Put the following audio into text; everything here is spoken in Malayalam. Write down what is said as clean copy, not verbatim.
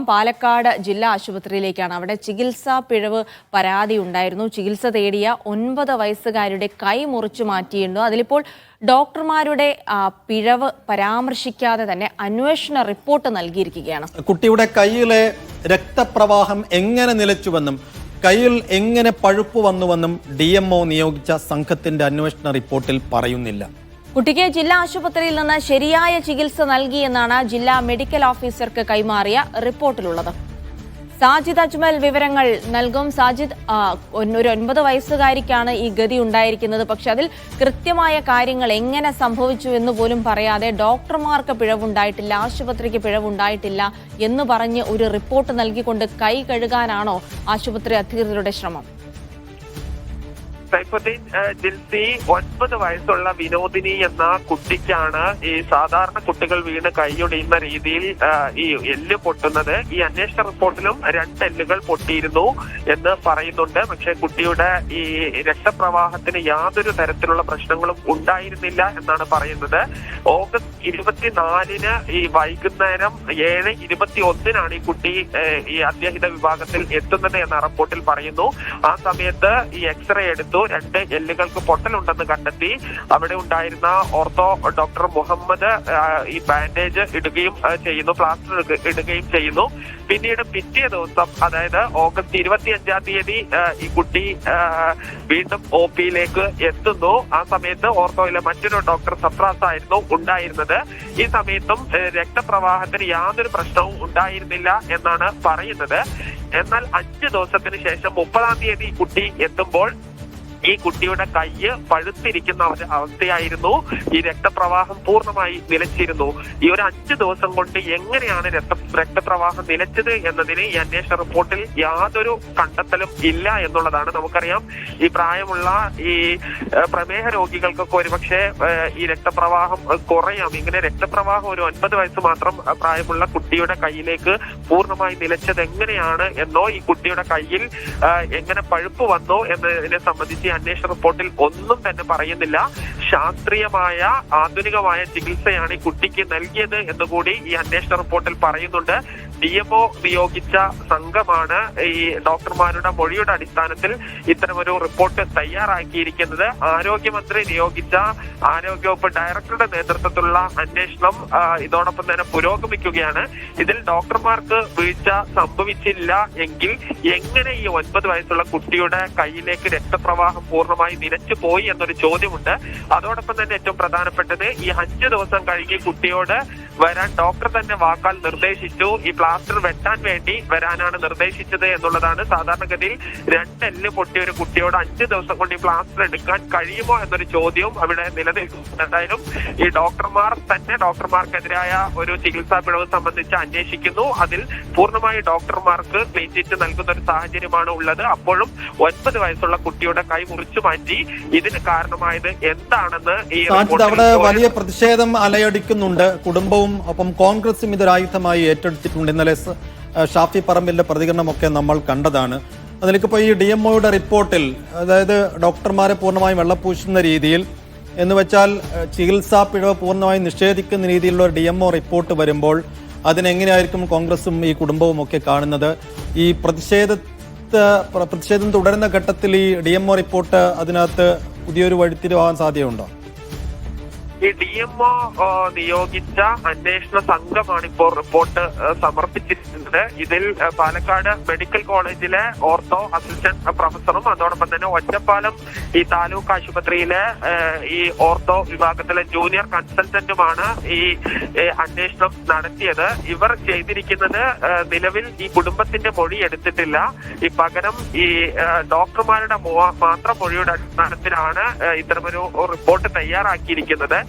പാലക്കാട് ജില്ലാ ആശുപത്രിയിലേക്കാണ്. അവിടെ ചികിത്സാ പിഴവ് പരാതി ഉണ്ടായിരുന്നു. ചികിത്സ തേടിയ 9 വയസ്സുകാരുടെ കൈ മുറിച്ചു മാറ്റിയിരുന്നു. അതിലിപ്പോൾ ഡോക്ടർമാരുടെ പിഴവ് പരാമർശിക്കാതെ തന്നെ അന്വേഷണ റിപ്പോർട്ട് നൽകിയിരിക്കുകയാണ്. കുട്ടിയുടെ കൈയിലെ രക്തപ്രവാഹം എങ്ങനെ നിലച്ചുവെന്നും കൈയിൽ എങ്ങനെ പഴുപ്പ് വന്നുവെന്നും DMO നിയോഗിച്ച സംഘത്തിന്റെ അന്വേഷണ റിപ്പോർട്ടിൽ പറയുന്നില്ല. കുട്ടിക്ക് ജില്ലാ ആശുപത്രിയിൽ നിന്ന് ശരിയായ ചികിത്സ നൽകിയെന്നാണ് ജില്ലാ മെഡിക്കൽ ഓഫീസർക്ക് കൈമാറിയ റിപ്പോർട്ടിലുള്ളത്. സാജിദ് അജ്മൽ വിവരങ്ങൾ നൽകും. സാജിദ്, ഒരു 9 വയസ്സുകാരിക്കാണ് ഈ ഗതി ഉണ്ടായിരിക്കുന്നത്. പക്ഷെ അതിൽ കൃത്യമായ കാര്യങ്ങൾ എങ്ങനെ സംഭവിച്ചു എന്ന് പോലും പറയാതെ ഡോക്ടർമാർക്ക് പിഴവുണ്ടായിട്ടില്ല, ആശുപത്രിക്ക് പിഴവുണ്ടായിട്ടില്ല എന്ന് പറഞ്ഞ് ഒരു റിപ്പോർട്ട് നൽകിക്കൊണ്ട് കൈ കഴുകാനാണോ ആശുപത്രി അധികൃതരുടെ ശ്രമം? സൈഫുദ്ദീൻ ജിൽസി 9 വയസ്സുള്ള വിനോദിനി എന്ന കുട്ടിക്കാണ് ഈ സാധാരണ കുട്ടികൾ വീണ് കൈയൊടിയുന്ന രീതിയിൽ ഈ എല്ല് പൊട്ടുന്നത്. ഈ അന്വേഷണ റിപ്പോർട്ടിലും 2 എല്ലുകൾ പൊട്ടിയിരുന്നു എന്ന് പറയുന്നുണ്ട്. പക്ഷെ കുട്ടിയുടെ ഈ രക്തപ്രവാഹത്തിന് യാതൊരു തരത്തിലുള്ള പ്രശ്നങ്ങളും ഉണ്ടായിരുന്നില്ല എന്നാണ് പറയുന്നത്. ഓഗസ്റ്റ് 24-ന് ഈ വൈകുന്നേരം 7:21 ഈ കുട്ടി ഈ അത്യാഹിത വിഭാഗത്തിൽ എത്തുന്നത് എന്ന റിപ്പോർട്ടിൽ പറയുന്നു. ആ സമയത്ത് ഈ എക്സ്റേ എടുത്തു. 2 എല്ലുകൾക്ക് പൊട്ടലുണ്ടെന്ന് കണ്ടെത്തി. അവിടെ ഉണ്ടായിരുന്ന ഓർത്തോ ഡോക്ടർ മുഹമ്മദ് ഈ ബാൻഡേജ് ഇടുകയും ചെയ്യുന്നു, പ്ലാസ്റ്റർ ഇടുകയും ചെയ്യുന്നു. പിന്നീട് പിറ്റേ ദിവസം, അതായത് ഓഗസ്റ്റ് 25-ാം തീയതി ഈ കുട്ടി വീണ്ടും OP-യിലേക്ക് എത്തുന്നു. ആ സമയത്ത് ഓർത്തോയിലെ മറ്റൊരു ഡോക്ടർ സഫ്രാസ് ആയിരുന്നു ഉണ്ടായിരുന്നത്. ഈ സമയത്തും രക്തപ്രവാഹത്തിന് യാതൊരു പ്രശ്നവും ഉണ്ടായിരുന്നില്ല എന്നാണ് പറയുന്നത്. എന്നാൽ 5 ദിവസത്തിന് ശേഷം 30-ാം തീയതി കുട്ടി എത്തുമ്പോൾ ഈ കുട്ടിയുടെ കൈ പഴുത്തിരിക്കുന്ന അവസ്ഥയായിരുന്നു. ഈ രക്തപ്രവാഹം പൂർണ്ണമായി നിലച്ചിരുന്നു. ഈ ഒരു 5 ദിവസം കൊണ്ട് എങ്ങനെയാണ് രക്തപ്രവാഹം നിലച്ചത് എന്നതിന് ഈ അന്വേഷണ റിപ്പോർട്ടിൽ യാതൊരു കണ്ടെത്തലും ഇല്ല എന്നുള്ളതാണ്. നമുക്കറിയാം, ഈ പ്രായമുള്ള ഈ പ്രമേഹ രോഗികൾക്കൊക്കെ ഒരുപക്ഷെ ഈ രക്തപ്രവാഹം കുറയാം. ഇങ്ങനെ രക്തപ്രവാഹം ഒരു 9 വയസ്സ് മാത്രം പ്രായമുള്ള കുട്ടിയുടെ കൈയിലേക്ക് പൂർണ്ണമായി നിലച്ചത് എങ്ങനെയാണ് എന്നോ ഈ കുട്ടിയുടെ കയ്യിൽ എങ്ങനെ പഴുപ്പ് വന്നോ എന്നതിനെ സംബന്ധിച്ച് അന്വേഷണ റിപ്പോർട്ടിൽ ഒന്നും തന്നെ പറയുന്നില്ല. ശാസ്ത്രീയമായ ആധുനികമായ ചികിത്സയാണ് ഈ കുട്ടിക്ക് നൽകിയത് എന്നുകൂടി ഈ അന്വേഷണ റിപ്പോർട്ടിൽ പറയുന്നുണ്ട്. DMO നിയോഗിച്ച സംഘമാണ് ഈ ഡോക്ടർമാരുടെ മൊഴിയുടെ അടിസ്ഥാനത്തിൽ ഇത്തരമൊരു റിപ്പോർട്ട് തയ്യാറാക്കിയിരിക്കുന്നത്. ആരോഗ്യമന്ത്രി നിയോഗിച്ച ആരോഗ്യവകുപ്പ് ഡയറക്ടറുടെ നേതൃത്വത്തിലുള്ള അന്വേഷണം ഇതോടൊപ്പം തന്നെ പുരോഗമിക്കുകയാണ്. ഇതിൽ ഡോക്ടർമാർക്ക് വീഴ്ച സംഭവിച്ചില്ല എങ്കിൽ എങ്ങനെ ഈ 9 വയസ്സുള്ള കുട്ടിയുടെ കയ്യിലേക്ക് രക്തപ്രവാഹം പൂർണ്ണമായി നിലച്ചു പോയി എന്നൊരു ചോദ്യമുണ്ട്. അതോടൊപ്പം തന്നെ ഏറ്റവും പ്രധാനപ്പെട്ടത്, ഈ 5 ദിവസം കഴിഞ്ഞ് കുട്ടിയോട് വരാൻ ഡോക്ടർ തന്നെ വാക്കാൽ നിർദ്ദേശിച്ചു. ഈ പ്ലാസ്റ്റർ വെട്ടാൻ വേണ്ടി വരാനാണ് നിർദ്ദേശിച്ചത് എന്നുള്ളതാണ്. സാധാരണഗതിയിൽ 2 എല്ല് പൊട്ടിയ ഒരു കുട്ടിയോട് 5 ദിവസം കൊണ്ട് ഈ പ്ലാസ്റ്റർ എടുക്കാൻ കഴിയുമോ എന്നൊരു ചോദ്യവും അവിടെ നിലനിൽക്കുന്നു. എന്തായാലും ഈ ഡോക്ടർമാർക്കെതിരായ ഒരു ചികിത്സാ പിഴവ് സംബന്ധിച്ച് അന്വേഷിക്കുന്നു. അതിൽ പൂർണ്ണമായി ഡോക്ടർമാർക്ക് ക്ലീൻ ചിറ്റ് നൽകുന്ന ഒരു സാഹചര്യമാണ് ഉള്ളത്. അപ്പോഴും 9 വയസ്സുള്ള കുട്ടിയുടെ കൈ മുറിച്ചു മാറ്റി. ഇതിന് കാരണമായത് എന്താണെന്ന് ഈ അവിടെ വലിയ പ്രതിഷേധം അലയടിക്കുന്നുണ്ട്. കുടുംബവും ഒപ്പം കോൺഗ്രസും ഇതൊരു ആയുധമായി ഏറ്റെടുത്തിട്ടുണ്ട്. ഇന്നലെ ഷാഫി പറമ്പിലിന്റെ പ്രതികരണമൊക്കെ നമ്മൾ കണ്ടതാണ്. അതിലേക്കിപ്പോൾ ഈ DMOയുടെ റിപ്പോർട്ടിൽ, അതായത് ഡോക്ടർമാരെ പൂർണ്ണമായും വെള്ളപൂശുന്ന രീതിയിൽ എന്ന് വെച്ചാൽ ചികിത്സാ പിഴവ് പൂർണ്ണമായും നിഷേധിക്കുന്ന രീതിയിലുള്ള ഒരു DMO റിപ്പോർട്ട് വരുമ്പോൾ അതിനെങ്ങനെയായിരിക്കും കോൺഗ്രസും ഈ കുടുംബവും ഒക്കെ കാണുന്നത്? ഈ പ്രതിഷേധം തുടരുന്ന ഘട്ടത്തിൽ ഈ DMO റിപ്പോർട്ട് അതിനകത്ത് പുതിയൊരു വഴിത്തിരിവാകാൻ സാധ്യതയുണ്ടോ? ഈ DMO നിയോഗിച്ച അന്വേഷണ സംഘമാണ് ഇപ്പോൾ റിപ്പോർട്ട് സമർപ്പിച്ചിരിക്കുന്നത്. ഇതിൽ പാലക്കാട് മെഡിക്കൽ കോളേജിലെ ഓർത്തോ അസിസ്റ്റന്റ് പ്രൊഫസറും അതോടൊപ്പം തന്നെ ഒറ്റപ്പാലം ഈ താലൂക്ക് ആശുപത്രിയിലെ ഈ ഓർത്തോ വിഭാഗത്തിലെ ജൂനിയർ കൺസൾട്ടന്റുമാണ് ഈ അന്വേഷണം നടത്തിയത്. ഇവർ ചെയ്തിരിക്കുന്നത്, നിലവിൽ ഈ കുടുംബത്തിന്റെ മൊഴി എടുത്തിട്ടില്ല. ഈ പകരം ഈ ഡോക്ടർമാരുടെ മാത്രം മൊഴിയുടെ അടിസ്ഥാനത്തിലാണ് ഇത്തരമൊരു റിപ്പോർട്ട് തയ്യാറാക്കിയിരിക്കുന്നത്.